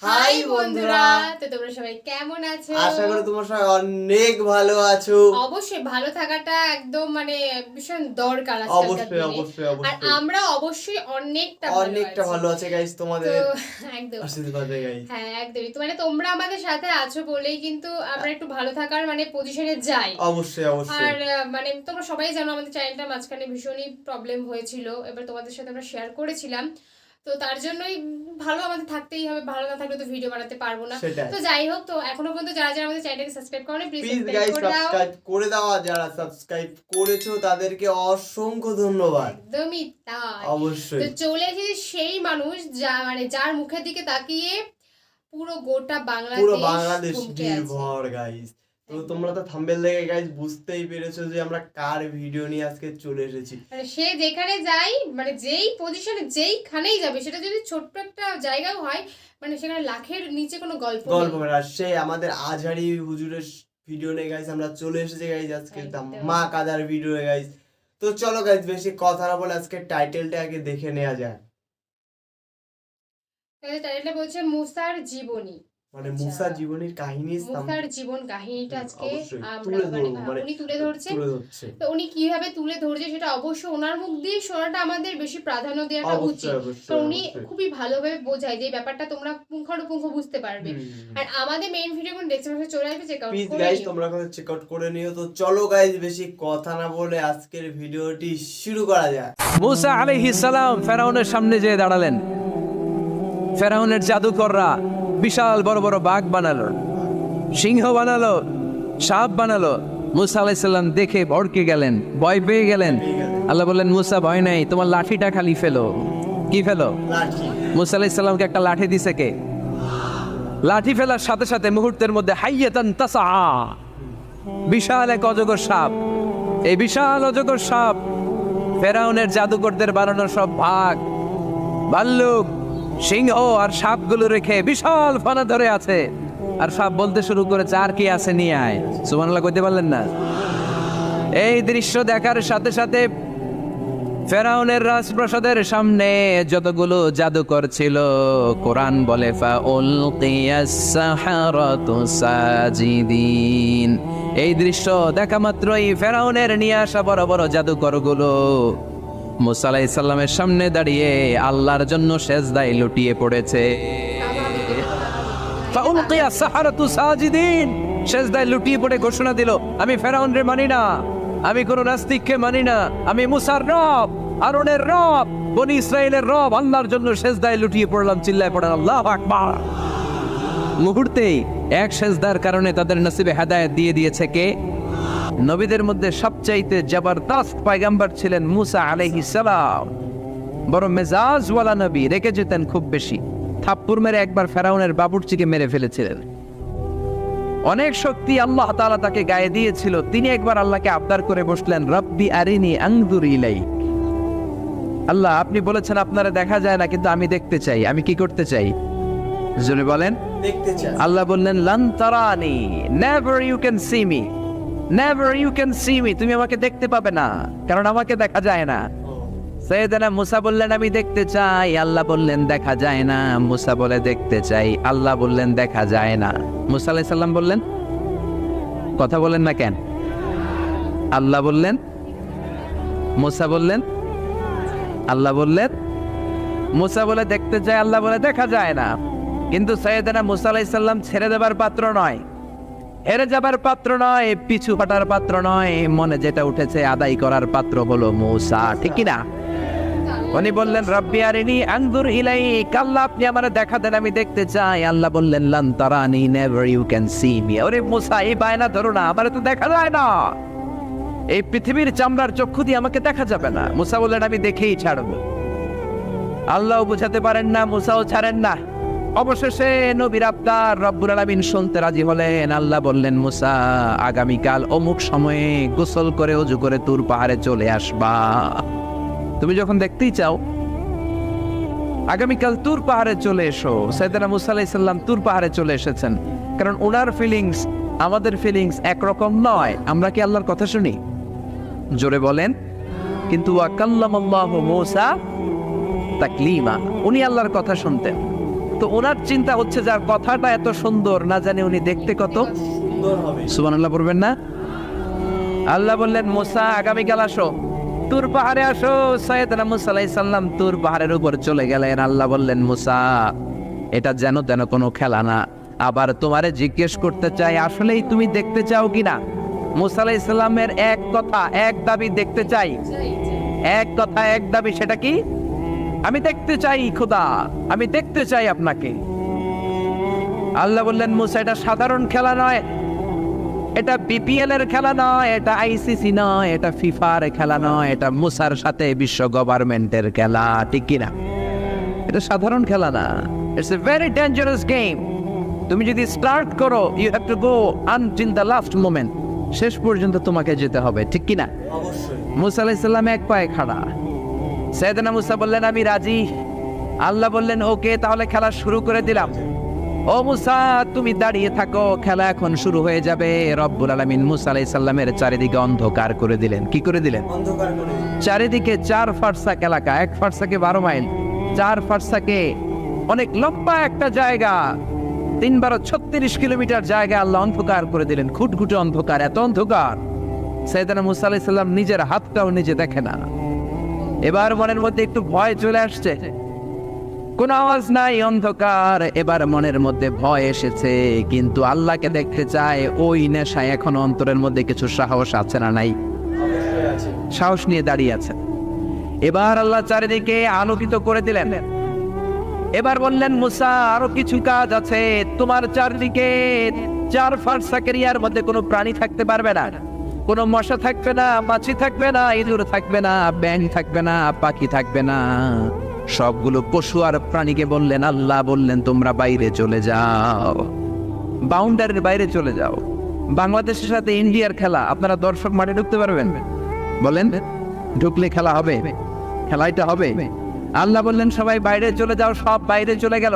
High বন্ধুরা, তো তোমরা সবাই কেমন আছো? আশা করি তোমরা সবাই অনেক ভালো আছো। অবশ্যই ভালো থাকাটা একদম মানে ভীষণ দরকার অবশ্যই আজকালকার দিনে। অবশ্যই আর অবশ্যই আমরা অবশ্যই অনেকটা ভালো আছে গাইস, তোমাদের একদম আশীর্বাদে গাইস। হ্যাঁ একদমই, তো মানে তোমরা আমাদের সাথে আছো বলেই কিন্তু আমরা একটু ভালো থাকার মানে পজিশনে যাই। অবশ্যই অবশ্যই। আর মানে তোমরা সবাই জানো আমাদের চ্যানেলটা মাঝখানে ভীষণই প্রবলেম হয়েছিল, এবার তোমাদের সাথে আমরা শেয়ার করেছিলাম, তো তার জন্যই ভালো আমাদের থাকতেই হবে, ভালো না থাকলে তো ভিডিও বানাতে পারবো না। তো যাই হোক, তো এখনো পর্যন্ত যারা যারা আমাদের চ্যানেলটাকে সাবস্ক্রাইব করেনি প্লিজ সাবস্ক্রাইব করে দাও, আর যারা সাবস্ক্রাইব করেছো তাদেরকে অসংখ্য ধন্যবাদ। একদমই তাই, অবশ্যই। তো চলে এসেছে সেই মানুষ যা মানে যার মুখের দিকে তাকিয়ে পুরো গোটা বাংলাদেশ নির্ভর গাইস। তো তোমরা তো থাম্বনেল দেখে গাইস বুঝতেই পেরেছো যে আমরা কার ভিডিও নিয়ে আজকে চলে এসেছি। মানে সে যেখানে যাই, মানে যেই পজিশনে যেইখানেই যাবে, সেটা যদি ছোট্ট একটা জায়গাও হয়, মানে সেখানে লাখের নিচে কোনো গল্প আর সে আমাদের আজহারি হুজুরের ভিডিও নিয়ে গাইস আমরা চলে এসেছি গাইস আজকে মা কাদার ভিডিও গাইস। তো চলো গাইস বেশি কথা না বলে আজকে টাইটেলটা আগে দেখে নেওয়া যাক। টাইটেলটা বলছে মুসার জীবনী, মানে মুসার জীবনের কাহিনী, মুসার জীবন কাহিনীটা আজকে উনি তুলে ধরছে। তো উনি কিভাবে তুলে ধরছে সেটা অবশ্যই ওনার মুখ দিয়ে শোনাটা আমাদের বেশি প্রাধান্য দেওয়াটা উচিত, কারণ উনি খুবই ভালোভাবে বোঝায় যে ব্যাপারটা তোমরা পুঙ্খানুপুঙ্খ বুঝতে পারবে। আর আমাদের মেইন ভিডিও কোন ডেসক্রিপশনে চলে আসবে, চেক আউট করে গাইস, তোমরা চেক আউট করে নিও। তো চলো গাইস বেশি কথা না বলে আজকের ভিডিওটি শুরু করা যাক। মুসা আলাইহিস সালাম ফেরাউনের সামনে যেয়ে দাঁড়ালেন। ফেরাউনের জাদুকররা বিশাল বড় বড় বাঘ বানালো, সিংহ বানালো, সাপ বানালো। মুসা আলাইহিস সালাম দেখে ভড়কে গেলেন, ভয় পেয়ে গেলেন। আল্লাহ বললেন, মুসা ভয় নাই, তোমার লাঠিটা খালি ফেলো। কি ফেলো? লাঠি। মুসা আলাইহিস সালামকে একটা লাঠি দিছে কে? লাঠি ফেলার সাথে সাথে মুহূর্তের মধ্যে হাইয়াতান তাসআ, বিশাল এক অজগর সাপ। এই বিশাল অজগর সাপ ফেরাউনের জাদুকরদের বানানো সব বাঘ, ভাল্লুক, সিংহ আর সাপগুলো রেখে বিশাল ফানা ধরে আছে। আর সাপ বলতে শুরু করেছে, আর কি আছে নিয়ে আয়। সুবহানাল্লাহ কইতে পারলেন না? এই দৃশ্য দেখার সাথে সাথে ফেরাউনের রাজপ্রাসাদের সামনে যতগুলো জাদুকর ছিল, কোরআন বলে ফাউলকিয়াস সাহারাতু সাজিদিন। এই দৃশ্য দেখা মাত্রই ফেরাউনের নিয়ে আসা বড় বড় জাদুকরগুলো মুসা আলাইহিস সালামের সামনে দাঁড়িয়ে আল্লাহর জন্য সেজদায় লুটিয়ে পড়েছে। ফাউলকিয়াস সাহারাতু সাজিদিন, সেজদায় লুটিয়ে পড়ে ঘোষণা দিল, আমি ফেরাউনরে মানি না, আমি কোন নাস্তিককে মানি না, আমি মুসার রব, হারুনের রব, বনি ইসরাইলের রব, আল্লাহর জন্য সেজদায় লুটিয়ে পড়লাম। চিল্লায় পড়েন আল্লাহু আকবার। মুহূর্তেই এক সেজদার কারণে তাদের নসিবে হেদায়েত দিয়ে দিয়েছে কে? নবীদের মধ্যে সবচাইতে জবরদস্ত পয়গম্বর ছিলেন মুসা আলাইহিস সালাম। বড় মেজাজওয়ালা নবী, রেখে যেতেন খুব বেশি। থাপ্পড় মেরে একবার ফেরাউনের বাবুর্চিকে মেরে ফেলেছিলেন। অনেক শক্তি আল্লাহ তাআলা তাকে গায়ে দিয়েছিল। তিনি একবার আল্লাহকে আবদার করে বসলেন, রব্বি আরিনি আনজুর ইলাইক। আল্লাহ, আপনি বলেছেন আপনারা দেখা যায় না, কিন্তু আমি দেখতে চাই। আমি কি করতে চাই? জোরে বলেন। দেখতে চাই। আল্লাহ বললেন, লান তারানি, never you can see me, never you can see me. তুমি আমাকে দেখতে পাবে না, কারণ আমাকে দেখা যায় না। সাইয়েদনা মুসা বললেন, আমি দেখতে চাই। আল্লাহ বললেন, দেখা যায় না। মুসা বলে, দেখতে চাই। আল্লাহ বললেন, দেখা যায় না। মুসা আলাইহিস সালাম বললেন, কথা বলেন না কেন? আল্লাহ বললেন, মুসা বললেন, আল্লাহ বললেন। মুসা বলে দেখতে চাই, আল্লাহ বলে দেখা যায় না। কিন্তু সাইয়েদনা মুসা আলাইহিস সালাম ছেড়ে দেবার পাত্র নয়, হেরে যাবার পাত্র নয়, পিছু হটার পাত্র নয়। মনে যেটা উঠেছে আদায় করার পাত্র হলো মুসা, ঠিক কি না? উনি বললেন, রব্বি আরিনি আনজুর ইলাইক, আল্লাহ আপনি আমারে দেখা দেন, আমি দেখতে চাই। আল্লাহ বললেন, লান তারানি, never you can see me. ওরে মুসা, এই বায়না ধরো না, আমারে তো দেখা যায় না, এই পৃথিবীর চামড়ার চক্ষু দিয়ে আমাকে দেখা যাবে না। মুসা বললেন, আমি দেখেই ছাড়বো। আল্লাহও বুঝাতে পারেন না, মুসাও ছাড়েন না। অবশেষে নবীর আবদার রব্বুল আলামিন শুনতে রাজি হলেন। আল্লাহ বললেন, মুসা, আগামীকাল অমুক সময়ে গোসল করে ওযু করে তুর পাহাড়ে চলে আসবা। তুমি যখন দেখতেই চাও আগামীকাল তুর পাহাড়ে চলে এসো। সাইয়েদনা মুসা আলাইহিস সালাম তুর পাহাড়ে চলে এসেছেন, কারণ ওনার ফিলিংস আমাদের ফিলিংস একরকম নয়। আমরা কি আল্লাহর কথা শুনি? জোরে বলেন। কিন্তু ওয়া কাল্লামাল্লাহু মুসা তাকলিমা, উনি আল্লাহর কথা শুনতেন। তো ওনার চিন্তা হচ্ছে যার কথাটা এত সুন্দর, না জানি উনি দেখতে কত সুন্দর হবে। সুবহানাল্লাহ পড়বেন না? আল্লাহ বললেন মুসা আগামীকাল আসো, তুর পাহাড়ে আসো। সাইয়েদনা মুসা আলাইহিস সালাম তুর পাহাড়ের উপর চলে গেলেন। আল্লাহ বললেন মুসা এটা যেন তেন কোনো খেলা না, আবার তোমারে জিজ্ঞেস করতে চাই আসলেই তুমি দেখতে চাও কিনা। মুসা আলাইহিস সালামের এক কথা এক দাবি, দেখতে চাই, এক কথা এক দাবি, সেটা কি? আমি দেখতে চাই খোদা, আমি দেখতে চাই আপনাকে। আল্লাহ বললেন মুসা এটা সাধারণ খেলা নয়, এটা বিপিএল এর খেলা নয়, এটা আইসিসি নয়, এটা ফিফার খেলা নয়, এটা মুসার সাথে বিশ্ব গভর্নমেন্টের খেলা, ঠিক কিনা? এটা সাধারণ খেলা না, it's a very dangerous game. তুমি যদি স্টার্ট করো you have to go until the last moment, শেষ পর্যন্ত তোমাকে যেতে হবে, ঠিক কিনা? অবশ্যই। মুসা আলাইহিস সালাম এক পায়ে খাড়া। সাইয়েদনা মুসা বললেন আমি রাজি। আল্লাহ বললেন ওকে, তাহলে খেলা শুরু করে দিলাম। ও মুসা তুমি দাঁড়িয়ে থাকো, খেলা এখন শুরু হয়ে যাবে। রব্বুল আলামিন মুসা আলাইহিস সালামের চারিদিকে অন্ধকার করে দিলেন। কি করে দিলেন? অন্ধকার করে দিলেন। চারিদিকে 4 ফারসাক এলাকা, 1 ফারসাকে 12 মাইল, 4 ফারসাকে অনেক লম্বা একটা জায়গা, 3 × 36 কিলোমিটার জায়গা আল্লাহ অন্ধকার করে দিলেন। খুটখুটে অন্ধকার, এত অন্ধকার সাইয়েদনা মুসা আলাইহিস সালাম নিজের হাতটাও নিজে দেখে না। এবার মনের মধ্যে একটু ভয় চলে আসছে, কোন আওয়াজ নাই, অন্ধকার। এবার মনের মধ্যে ভয় এসেছে, কিন্তু আল্লাহকে দেখতে চায়, ওই নেশায় এখন অন্তরের মধ্যে কিছু সাহস আছে না নাই? অবশ্যই আছে। সাহস নিয়ে দাঁড়িয়ে আছে। এবার আল্লাহ চারিদিকে আলোকিত করে দিলেন। এবার বললেন মুসা আরো কিছু কাজ আছে, তোমার চারদিকে 4 ফারসাকের ইয়ার মধ্যে কোনো প্রাণী থাকতে পারবে না, কোনো মশা থাকবে না, মাছি থাকবে না, ইঁদুর থাকবে না, ব্যাঙ থাকবে না, পাখি থাকবে না, সবগুলো পশু আর প্রাণীকে বললেন আল্লাহ বললেন তোমরা বাইরে চলে যাও, বাউন্ডারির বাইরে চলে যাও। বাংলাদেশের সাথে ইন্ডিয়ার খেলা, আপনারা দর্শক মাঠে ঢুকতে পারবেন? বলেন ঢুকলে খেলা হবে, খেলাইটা হবে। আল্লাহ বললেন সবাই বাইরে চলে যাও, সব বাইরে চলে গেল।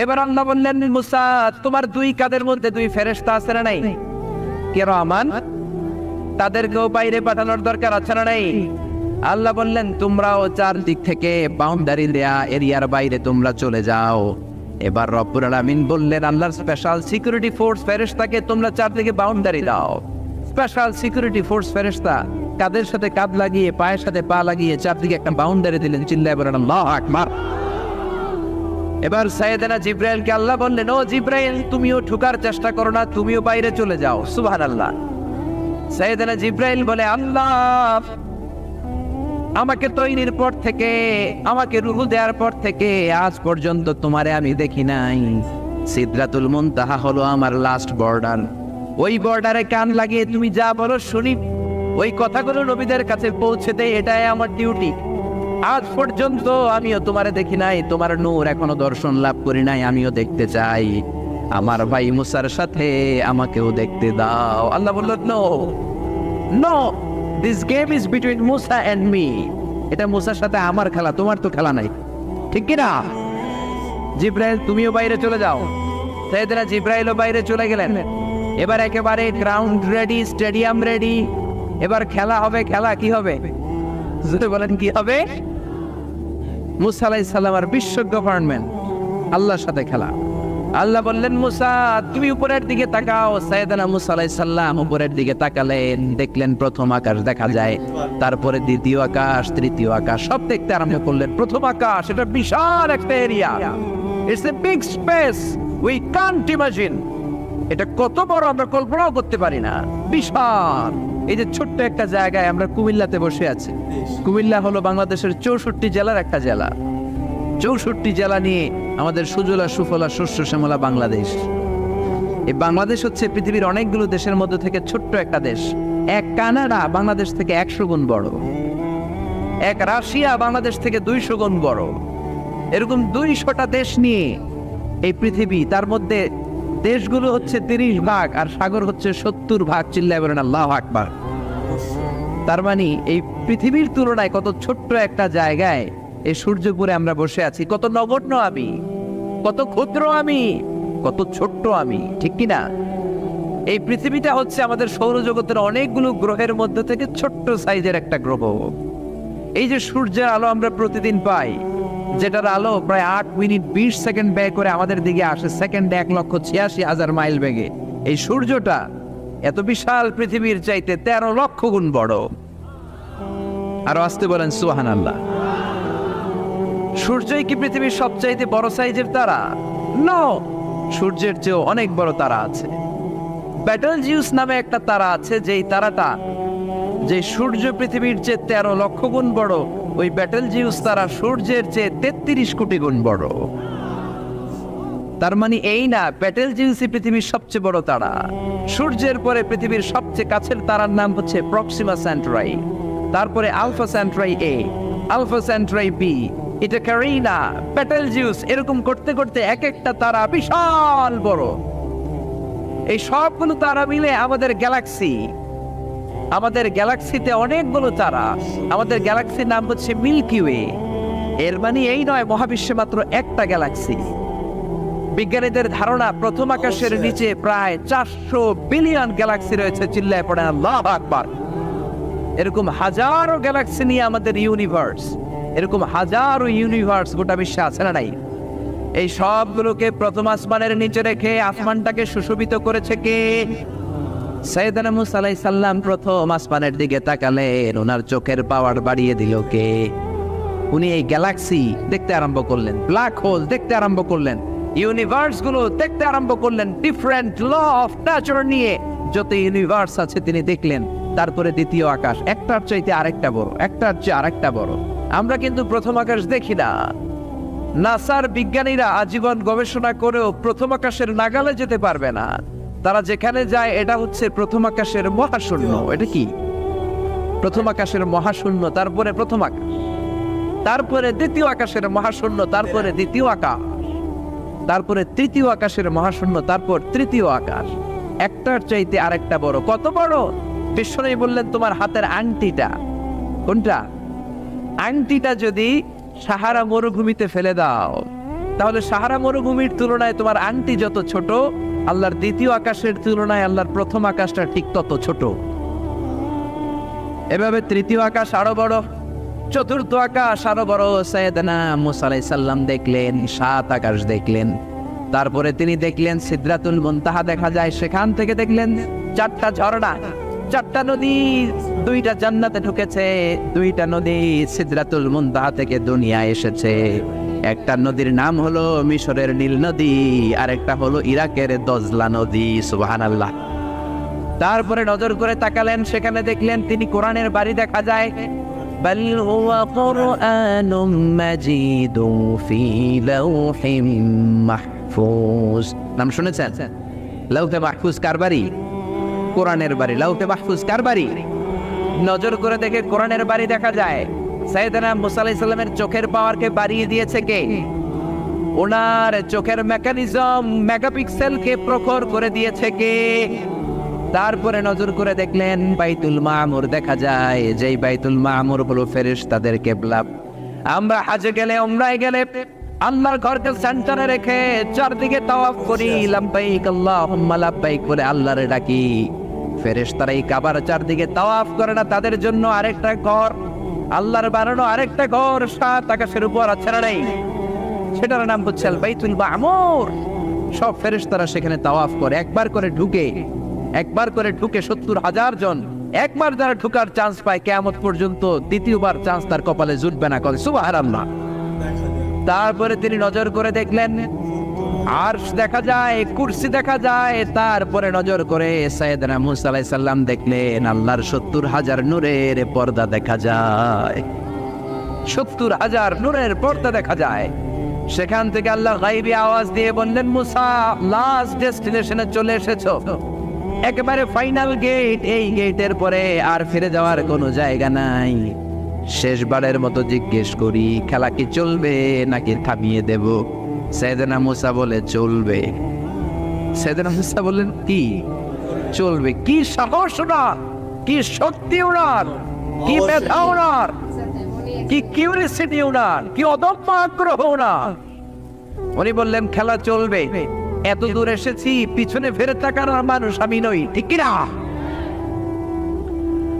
এবার আল্লাহ বললেন মুসা তোমার 2 কাঁধের মধ্যে 2 ফেরেশতা আছে না নাই? কিরামান, তাদেরকেও বাইরে পাঠানোর দরকার আছে না নাই? আল্লাহ বললেন তোমরাও 4 দিক থেকে বাউন্ডারি দেয়া এরিয়ার বাইরে তোমরা চলে যাও। এবার রব্বুল আলামিন বললেন আল্লাহর স্পেশাল সিকিউরিটি ফোর্স ফেরেশতাকে তোমরা 4 দিকে বাউন্ডারি দাও। স্পেশাল সিকিউরিটি ফোর্স ফেরেশতা কাদের সাথে কাঁধ লাগিয়ে পায়ের সাথে পা লাগিয়ে 4 দিকে একটা বাউন্ডারি দিলেন। চিল্লায় বলেন আল্লাহু আকবার। এবার সাইয়েদনা জিব্রাইলকে আল্লাহ বললেন ও জিব্রাইল তুমিও ঢোকার চেষ্টা করো না, তুমিও বাইরে চলে যাও। সুবহানাল্লাহ। সাইয়েদনা জিব্রাইল বলে আল্লাহ আমাকে তৈরির পর থেকে, আমাকে রূহ দেওয়ার পর থেকে আজ পর্যন্ত তোমারে আমি দেখি নাই। সিদরাতুল মুনতাহা হলো আমার লাস্ট বর্ডার, ওই বর্ডারে কান লাগিয়ে তুমি যা বলো শুনি, ওই কথাগুলো নবীদের কাছে পৌঁছে দেয়, এটাই আমার ডিউটি। আজ পর্যন্ত আমিও তোমারে দেখি নাই, তোমার নূর এখনো দর্শন লাভ করি নাই, আমিও দেখতে চাই। আমার ভাই মুসার সাথে আমাকেও দেখতে দাও। আল্লাহ বলল no no, this game is between Musa and me. এটা মুসার সাথে আমার খেলা, তোমার তো খেলা নাই, ঠিক কি না? জিব্রাইল তুমিও বাইরে চলে যাও। সাইয়েদনা জিব্রাইলও বাইরে চলে গেলেন। এবার একেবারে গ্রাউন্ড রেডি, স্টেডিয়াম রেডি, এবার খেলা হবে। খেলা কি হবে যদি বলেন কি হবে? মুসা আলাইহিস সালাম আর বিশ্ব গভর্নমেন্ট আল্লাহর সাথে খেলা। আল্লাহ বললেন মুসা তুমি উপরের দিকে তাকাও। সাইয়েদনা মুসা আলাইহিস সালাম উপরের দিকে তাকালেন, দেখলেন প্রথম আকাশ দেখা যায়, তারপরে দ্বিতীয় আকাশ, তৃতীয় আকাশ, সব দেখতে আরম্ভ করলেন। প্রথম আকাশ এটা বিশাল একটা area, it's a big space, we can't imagine. এটা কত বড় আমরা কল্পনাও করতে পারি না, বিশাল। এই যে ছোট্ট একটা জায়গায় আমরা কুমিল্লাতে বসে আছি। কুমিল্লা হলো বাংলাদেশের 64 জেলার একটা জেলা। 64 জেলা নিয়ে আমাদের সুজলা সুফলা শস্য শ্যামলা বাংলাদেশ। এই বাংলাদেশ হচ্ছে পৃথিবীর অনেকগুলো দেশের মধ্যে থেকে ছোট্ট একটা দেশ। এক কানাডা বাংলাদেশ থেকে 100 গুণ বড়, এক রাশিয়া বাংলাদেশ থেকে 200 গুণ বড়। এরকম 200টা দেশ নিয়ে এই পৃথিবী, তার মধ্যে দেশগুলো হচ্ছে 30 ভাগ আর সাগর হচ্ছে 70 ভাগ। চিল্লায় বলেন আল্লাহু আকবার। তার মানে এই পৃথিবীর তুলনায় কত ছোট্ট একটা জায়গায় এই সূর্যপুরে আমরা বসে আছি। কত নগণ্য আমি, কত ক্ষুদ্র আমি, কত ছোট্ট আমি, ঠিক কিনা? এই পৃথিবীটা হচ্ছে আমাদের সৌরজগতের অনেকগুলো গ্রহের মধ্যে থেকে ছোট্ট সাইজের একটা গ্রহ। এই যে সূর্যের আলো আমরা প্রতিদিন পাই, যেটার আলো প্রায় 8 মিনিট 20 সেকেন্ড ব্যয় করে আমাদের দিকে আসে সেকেন্ডে 1,86,000 মাইল বেগে। এই সূর্যটা এত বিশাল পৃথিবীর চাইতে 13 লক্ষ গুণ বড়। আরো আসতে বলেন সুবহানাল্লাহ। সূর্যই কি পৃথিবীর সবচাইতে বড় সাইজের তারা? নো, সূর্যের চেয়েও অনেক বড় তারা আছে। ব্যাটেলজিউস নামে একটা তারা আছে, যেই তারাটা, যে সূর্য পৃথিবীর চেয়ে 13 লক্ষ গুণ বড়, ওই ব্যাটেলজিউস তারা সূর্যের চেয়ে 33 কোটি গুণ বড়। তার মানে এই না ব্যাটেলজিউসই পৃথিবীর সবচেয়ে বড় তারা। সূর্যের পরে পৃথিবীর সবচেয়ে কাছের তারার নাম হচ্ছে প্রক্সিমা সেন্টরাই, তারপরে আলফা সেন্টরাই এ, আলফা সেন্টরাই বি, এটা ক্যারিনা, ব্যাটেলজিউস, এরকম করতে করতে এক একটা তারা বিশাল বড়। এই সবগুলো তারা মিলে আমাদের গ্যালাক্সি। আমাদের গ্যালাক্সিতে অনেকগুলো তারা। আমাদের গ্যালাক্সির নাম হচ্ছে মিল্কি ওয়ে। এর মানে এই নয় মহাবিশ্বে মাত্র একটা গ্যালাক্সি। বিজ্ঞানীদের ধারণা প্রথম আকাশের নিচে প্রায় 400 বিলিয়ন গ্যালাক্সি রয়েছে। চিল্লায় পড়ে আল্লাহু আকবার। এরকম হাজারো গ্যালাক্সি নিয়ে আমাদের ইউনিভার্স, এরকম হাজারো ইউনিভার্স গোটা বিশ্বে আছে না নাই? এই সবগুলোকে প্রথম আসমানের নিচে রেখে আসমানটাকে সুশোভিত করেছে কে? সাইয়েদনা মুসা আলাইহিস সালাম প্রথম আসমানের দিকে তাকালেন, ওনার চোখের পাওয়ার বাড়িয়ে দিল কে? উনি এই গ্যালাক্সি দেখতে আরম্ভ করলেন, ব্ল্যাক হোল দেখতে আরম্ভ করলেন, ইউনিভার্স গুলো দেখতে আরম্ভ করলেন, ডিফারেন্ট ল অফ নেচার নিয়ে যত ইউনিভার্স আছে তিনি দেখলেন। তারপরে দ্বিতীয় আকাশ, একটার চাইতে আরেকটা বড়, একটার চেয়ে আরেকটা বড়। আমরা কিন্তু প্রথম আকাশ দেখি না। নাসার বিজ্ঞানীরা আজীবন গবেষণা করেও প্রথম আকাশের নাগালে যেতে পারবে না। তারা যেখানে যায় এটা হচ্ছে প্রথম আকাশের মহাশূন্য। এটা কি? প্রথম আকাশের মহাশূন্য, তারপরে প্রথম আকাশ, তারপরে দ্বিতীয় আকাশের মহাশূন্য, তারপরে দ্বিতীয় আকাশ, তারপরে তৃতীয় আকাশের মহাশূন্য, তারপর তৃতীয় আকাশ। একটার চাইতে আরেকটা বড়। কত বড়? বিশ্বনবী বললেন তোমার হাতের আংটিটা, কোনটা? আংটিটা যদি সাহারা মরুভূমিতে ফেলে দাও, তাহলে সাহারা মরুভূমির তুলনায় তোমার আংটি যত ছোট, আল্লাহর দ্বিতীয় আকাশের তুলনায় আল্লাহর প্রথম আকাশটা ঠিক তত ছোট। এভাবে তৃতীয় আকাশ আরো বড়, চতুর্থ আকাশ আরো বড়। সাইয়েদনা মুসা আলাইহিস সালাম দেখলেন 7 আকাশ দেখলেন। তারপরে তিনি দেখলেন সিদরাতুল মুনতাহা দেখা যায়, সেখান থেকে দেখলেন 4টা ঝর্ণা, 4টা নদী, 2টা জান্নাতে ঢুকেছে, 2টা নদী সিদরাতুল মুনতাহা থেকে দুনিয়ায় এসেছে। একটা নদীর নাম হলো মিশরের নীল নদী, আর একটা হলো ইরাকের দজলা নদী। সুবহানাল্লাহ। তারপরে নজর করে তাকালেন, সেখানে দেখলেন তিনি কোরআনের বাড়ি দেখা যায়। বাল হুয়া কুরআনুম মাজিদুন ফি লাওহিম মাহফুজ। নাম শুনেছেন? লাওহে মাহফুজ কার বাড়ি? কোরআনের বাড়ি। লাওহে মাহফুজ কার বাড়ি? নজর করে দেখে কোরআনের বাড়ি দেখা যায়। সাইয়েদনা মুসা আলাইহিস সালামের চোখের পাওয়ারকে বাড়িয়ে দিয়েছে কে? ওনার চোখের মেকানিজম, মেগাপিক্সেলকে প্রখর করে দিয়েছে কে? তারপরে নজর করে দেখলেন বাইতুল মামুর দেখা যায়, যেই বাইতুল মামুর হলো ফেরেশতাদের কিবলা। আমরা হজে গেলে, উমরায় গেলে আল্লাহর ঘরকে সেন্টারে রেখে চারদিকে তাওয়াফ করি, লাব্বাইক আল্লাহুম্মা লাব্বাইক বলে আল্লাহরে ডাকি। ফেরেশতারা এই কাবার চারদিকে তাওয়াফ করে না, তাদের জন্য আরেকটা ঘর, আল্লাহর বানানো আরেকটা ঘর 7 আকাশের উপর আছে না নাই? সেটার নাম হচ্ছে আল বাইতুল মামুর। সব ফেরেশতারা সেখানে তাওয়াফ করে, একবার করে ঢুকে 70,000 জন। একবার যারা ঢুকার চান্স পায় কিয়ামত পর্যন্ত দ্বিতীয়বার চান্স তার কপালে জুটবে না। করে সুবহানাল্লাহ। তারপরে তিনি নজর করে দেখলেন আরশ দেখা যায়, কুরসি দেখা যায়। তারপরে নজর করে সাইয়েদনা মুসা আলাইহিস সালাম দেখলেন আল্লাহর 70,000 নূরের পর্দা দেখা যায়। 70,000 নূরের পর্দা দেখা যায়। সেখান থেকে আল্লাহ গায়বী আওয়াজ দিয়ে বললেন, মুসা লাস্ট ডেস্টিনেশনে চলে এসেছো, একেবারে ফাইনাল গেট। এই গেটের পরে আর ফিরে যাওয়ার কোনো জায়গা নাই। শেষবারের মতো জিজ্ঞেস করি, খেলা কি চলবে নাকি থামিয়ে দেব? সাইয়েদনা মুসা বলে চলবে। সাইয়েদনা মুসা বললেন কি চলবে? কি সাহস ওনার, কি শক্তি ওনার, কি মেধা ওনার, কি কিউরিসিটি ওনার, কি অদম্য আগ্রহ ওনার। উনি বললেন খেলা চলবে। এত দূর এসেছি, পিছনে ফেরত তাকানোর মানুষ আমি নই, ঠিক কিনা?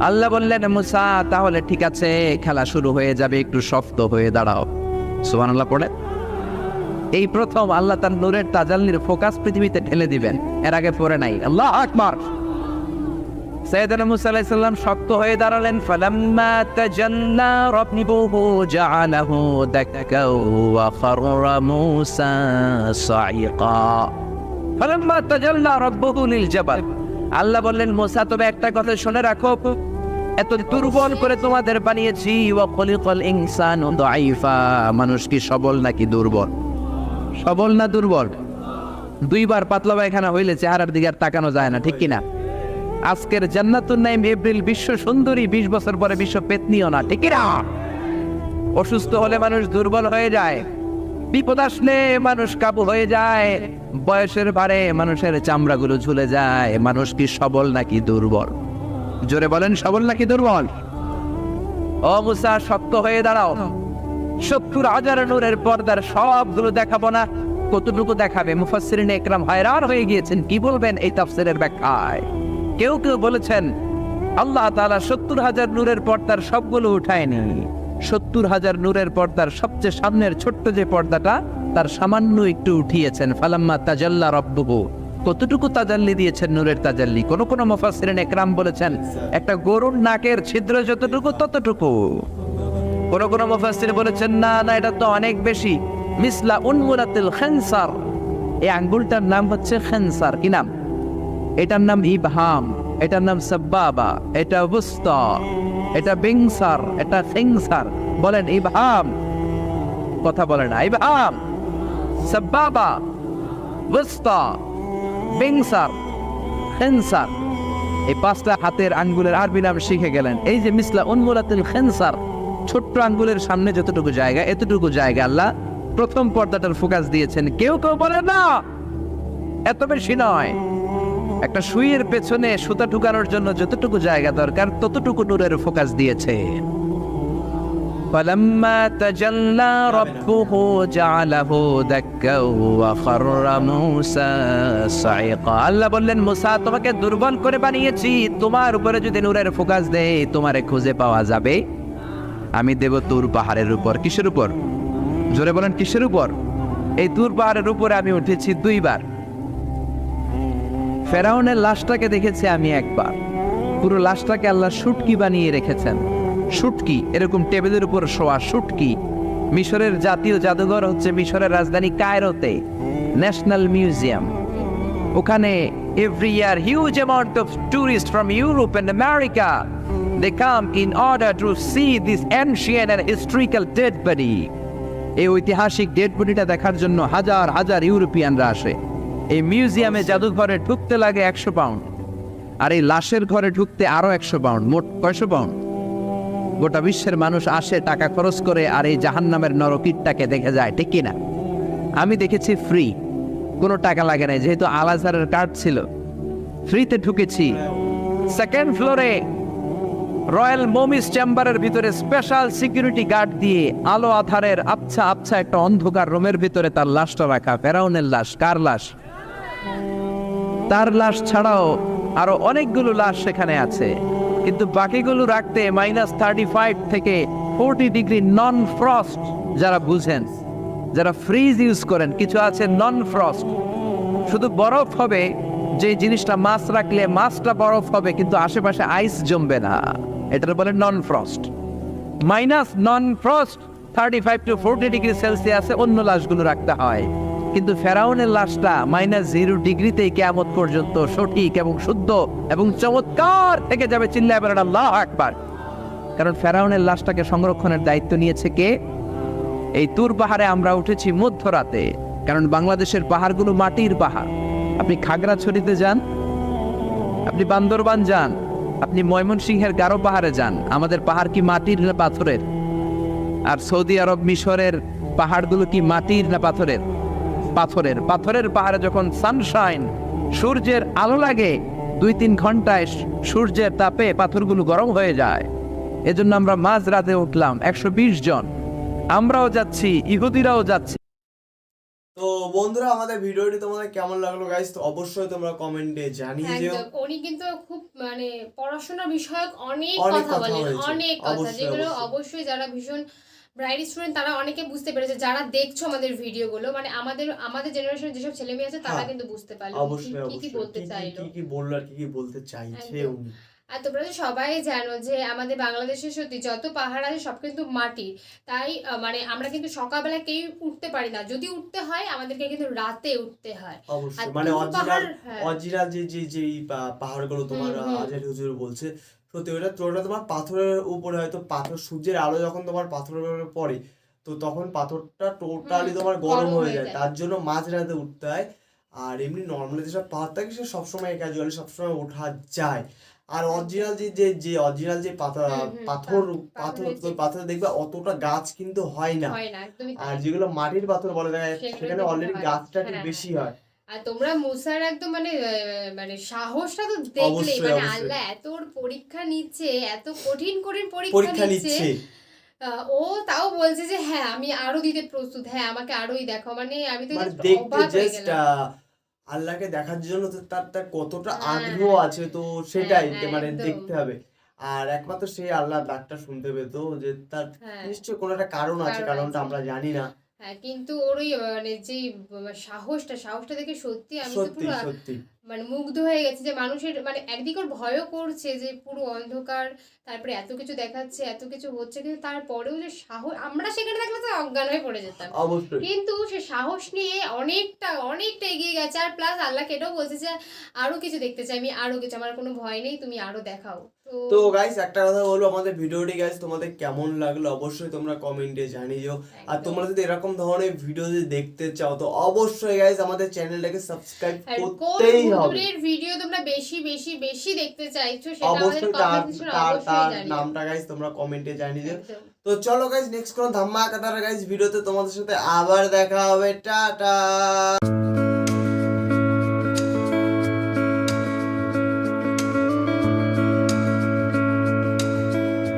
আল্লাহ বললেন মুসা তাহলে ঠিক আছে, খেলা শুরু হয়ে যাবে, একটু শক্ত হয়ে দাঁড়াও। সুবহানাল্লাহ পড়ে। এই প্রথম আল্লাহ তার নূরের তাজাল্লির ফোকাস পৃথিবীতে ঢেলে দিবেন, এর আগে পড়ে নাই। আল্লাহু আকবার। সাইয়েদনা মুসা আলাইহিস সালাম শক্ত হয়ে দাঁড়ালেন। ফালাম্মা তাজাল্লা রাব্বুহু জাআলাহু দাক্কাও ওয়া খাররা মুসা সাইকা। ফালাম্মা তাজাল্লা রাব্বুহু লিল জাবাল, আল্লাহ বললেন মুসা তবে একটা কথা শুনে রাখো, এত দুর্বল করে তোমাদের বানিয়েছি। ওয়া খলিকাল ইনসানু দাঈফা, মানুষ কি সবল নাকি দুর্বল? সবল না দুর্বল? দুইবার পাতলা পায়খানা হইলে চেহারার দিকে আর তাকানো যায় না, ঠিক কিনা? আজকের জান্নাতুন নাইম এপ্রিল বিশ্ব সুন্দরী, 20 বছর পরে বিশ্ব পেতনিও না, ঠিক কিনা? অসুস্থ হলে মানুষ দুর্বল হয়ে যায়, বিপদ আসলে মানুষ কাবু হয়ে যায়, বয়সের ভারে মানুষের চামড়াগুলো ঝুলে যায়। মানুষ কি সবল নাকি দুর্বল? জোরে বলেন, সবল নাকি দুর্বল? ও মুসা শক্ত হয়ে দাঁড়াও। 70,000 নূরের পর্দার সবগুলো দেখাবো না, কতটুকু দেখাবে? মুফাসসিরিন ইকরাম হয়রান হয়ে গিয়েছেন, কি বলবেন এই তাফসীরের ব্যাখ্যায়। কেউ কেউ বলেছেন আল্লাহ তাআলা 70,000 নূরের পর্দার সবগুলো উঠায়নি, 70,000 নূরের পর্দার সবচেয়ে সামনের ছোট্ট যে পর্দাটা তার সামান্য একটু উঠিয়েছেন। ফালাম্মা তাজাল্লা রাব্বুহু, কতটুকু তাজাল্লি দিয়েছেন নূরের তাজাল্লি? কোন কোন মুফাসসিরিন ইকরাম বলেছেন একটা গরুর নাকের ছিদ্র যতটুকু ততটুকু। কোন কোন মুফাসসির বলেছেন না না, এটা তো অনেক বেশি। মিসলা উনমুরাতিল খানসার, এই আঙ্গুলটার নাম হচ্ছে খানসার। কি নাম? এটার নাম ইবহাম, এটার নাম সাব্বাবা, এটা বুস্তা, এটা বিংসার, এটা ফিংসার। বলেন ইবহাম, কথা বলে না। ইবহাম, সাব্বাবা, বুস্তা, বিংসার, খানসার, এই 5টা হাতের আঙ্গুলের আরবি নাম শিখে গেলেন। এই যে মিসলা উনমুরাতিল খানসার, ছোট্ট আঙ্গুলের সামনে যতটুকু জায়গা, এতটুকু জায়গা আল্লাহ প্রথম পর্দাটার ফোকাস দিয়েছেন। কেউ কেউ বলে না এত বেশি নয়, একটা সুইয়ের পেছনে সুতা ঢুকানোর জন্য যতটুকু জায়গা দরকার ততটুকু নূরের ফোকাস দিয়েছে। ফালাম্মা তাজাল্লা রাব্বুহু জাআলাহু দাক্কাও ওয়া খাররা মুসা সাইকা। আল্লাহ বললেন মুসা তোমাকে দুর্বল করে বানিয়েছি, তোমার উপরে যদি নূরের ফোকাস দেই তোমারে খুঁজে পাওয়া যাবে। আমি দেব তুর পাহাড়ের উপর। কিসের উপর? জোরে বলেন, কিসের উপর? এই তুর পাহাড়ের উপরে আমি উঠেছি 2 বার। ফেরাউনের লাশটাকে দেখেছি আমি একবার, পুরো লাশটাকে আল্লাহ শুটকি বানিয়ে রেখেছেন। শুটকি, এরকম টেবিলের উপর শোয়া শুটকি। মিশরের জাতীয় জাদুঘর হচ্ছে মিশরের রাজধানী কায়রোতে, ন্যাশনাল মিউজিয়াম। ওখানে every year huge amount of tourist from Europe and America, they come in order to see this ancient and historical dead body. এই ঐতিহাসিক ডেড বডিটা দেখার জন্য হাজার হাজার ইউরোপিয়ানরা আসে। এই মিউজিয়ামে জাদুঘরে ঢুকতে লাগে 100 পাউন্ড, আর এই লাশের ঘরে ঢুকতে আরো 100 পাউন্ড, মোট 900 পাউন্ড। গোটা বিশ্বের মানুষ আসে টাকা খরচ করে আর এই জাহান্নামের নরকীটটাকে দেখে যায়, ঠিক কিনা? আমি দেখেছি ফ্রি, কোনো টাকা লাগে না, যেহেতু আল আজহারের কার্ড ছিল, ফ্রিতে ঢুকেছি। 2nd ফ্লোরে রয়্যাল মমিস চেম্বারের ভিতরে স্পেশাল সিকিউরিটি গার্ড দিয়ে আলো আধারের আবছা আবছা একটা অন্ধকার রুমের ভিতরে তার লাশটা রাখা। ফেরাউনের লাশ। কার লাশ? তার লাশ ছাড়াও আরো অনেকগুলো লাশ সেখানে আছে, কিন্তু বাকিগুলো রাখতে -35 থেকে 40 ডিগ্রি নন ফ্রস্ট। যারা বুঝেন, যারা ফ্রিজ ইউজ করেন, কিছু আছে নন ফ্রস্ট, শুধু বরফ হবে, যে জিনিসটা মাছ রাখলে মাছটা বরফ হবে কিন্তু আশেপাশে আইস জমবে না, এটার বলে non frost. Non frost 35 to 40 degree সেলসিয়াসে অন্য লাশগুলো রাখতে হয়, কিন্তু ফেরাউনের লাশটা -0 ডিগ্রিতেই কিয়ামত পর্যন্ত সঠিক এবং শুদ্ধ এবং চমৎকার থেকে যাবে। চিল্লায় বলেন আল্লাহু আকবার। কারণ ফেরাউনের লাশটাকে সংরক্ষণের দায়িত্ব নিয়েছে কে? এই তুর পাহাড়ে আমরা উঠেছি মধ্যরাতে, কারণ বাংলাদেশের পাহাড়গুলো মাটির পাহাড়। আপনি খাগড়াছড়িতে যান, আপনি বান্দরবান যান, আপনি ময়মনসিংহের গারো পাহাড়ে যান, আমাদের পাহাড় কি মাটির না পাথরের? আর সৌদি আরব মিশরের পাহাড়গুলো কি মাটির না পাথরের? পাথরের। পাথরের পাহাড়ে যখন সানশাইন, সূর্যের আলো লাগে, 2-3 ঘন্টায় সূর্যের তাপে পাথরগুলো গরম হয়ে যায়। এজন্য আমরা মাঝ রাতে উঠলাম 120 জন, আমরাও যাচ্ছি, ইহুদিরাও যাচ্ছে। তো বন্ধুরা, আমাদের ভিডিওটি তোমাদের কেমন লাগলো গাইস, তো অবশ্যই তোমরা কমেন্টে জানিয়ে দিও। উনি কিন্তু খুব মানে পড়াশোনা বিষয়ক অনেক কথা বলেন, অনেক কথা, যেগুলো অবশ্যই যারা ভীষণ ব্রাইড স্টুডেন্ট তারা অনেকে বুঝতে পেরেছে, যারা দেখছো আমাদের ভিডিওগুলো, মানে আমাদের জেনারেশনে যেসব ছেলে মেয়ে আছে তারা কিন্তু বুঝতে পারলো কি কি বলতে চাইলো, কি বললো আর কি বলতে চাইছে উনি। আর তোমরা তো সবাই জানো যে আমাদের বাংলাদেশে সত্যি যত পাহাড় আছে সব কিন্তু মাটির, তাই মানে আমরা কিন্তু সকালবেলা কেউ উঠতে পারি না, যদি উঠতে হয় আমাদেরকে কিন্তু রাতে উঠতে হয়। অবশ্যই মানে অরিজিনাল যে পাহাড়গুলো তোমার আজহারি হুজুর বলছে, সত্যি ওটা তোমার পাথরের উপরে, হয়তো পাথর সূর্যের আলো যখন তোমার পাথরের উপরে পড়ে তো তখন পাথরটা টোটালি তোমার গরম হয়ে যায়, তার জন্য মাঝরাতে উঠতে হয়। আর এমনি নর্মালি যেসব পাহাড় থাকে সে সবসময় ক্যাজুয়ালি সবসময় ওঠা যায়। আর অরিজিনাল যে অরিজিনাল যে পাথর দেখবে অতটা গাছ কিন্তু হয় না, আর যেগুলো মাটির পাথর বলে সেখানে অলরেডি গাছটা একটু বেশি হয়। আর তোমরা মুসার একদম মানে সাহসটা তো দেখলে, মানে আল্লাহ এত পরীক্ষা নিচ্ছে, এত কঠিন পরীক্ষা নিচ্ছে, ও তাও বলছে যে হ্যাঁ আমি আরো দিতে প্রস্তুত, হ্যাঁ আমাকে আরোই দেখো, মানে আমি তো আল্লাহকে দেখার জন্য তো তার কতটা আগ্রহ আছে, তো সেটাই মানে দেখতে হবে। আর একমাত্র সেই আল্লাহ ডাকটা শুনতে পেতো, যে তার নিশ্চয়ই কোনো একটা কারণ আছে, কারণটা আমরা জানি না। হ্যাঁ কিন্তু ওর ওই মানে যে সাহসটা দেখে সত্যি আমি তো পুরো মানে মুগ্ধ হয়ে গেছে, যে মানুষের মানে একদিকে ওর ভয়ও করছে যে পুরো অন্ধকার, তারপরে এত কিছু দেখাচ্ছে, এত কিছু হচ্ছে, কিন্তু তারপরেও যে সাহস, আমরা সেখানে থাকলে তো অজ্ঞান হয়ে পড়ে যেতাম, কিন্তু সে সাহস নিয়ে অনেকটা এগিয়ে গেছে। আর প্লাস আল্লাহকে এটাও বলছে যে আরো কিছু দেখতে চাই আমি, আরো কিছু, আমার কোনো ভয় নেই, তুমি আরো দেখাও। তো গাইস একটা কথা বলবো, আমাদের ভিডিওটি গাইস তোমাদের কেমন লাগলো অবশ্যই তোমরা কমেন্টে জানিও। আর তোমরা যদি এরকম ধরনের ভিডিও যদি দেখতে চাও তো অবশ্যই গাইস আমাদের চ্যানেলটাকে সাবস্ক্রাইব করতেই হবে। এর ভিডিও তোমরা বেশি দেখতে চাইছো সেটা আমাদের কমেন্ট সেকশনে অবশ্যই জানিও, নামটা গাইস তোমরা কমেন্টে জানিও। তো চলো গাইস নেক্সট কোন ধামাকাদার গাইস ভিডিওতে তোমাদের সাথে আবার দেখা হবে, টাটা।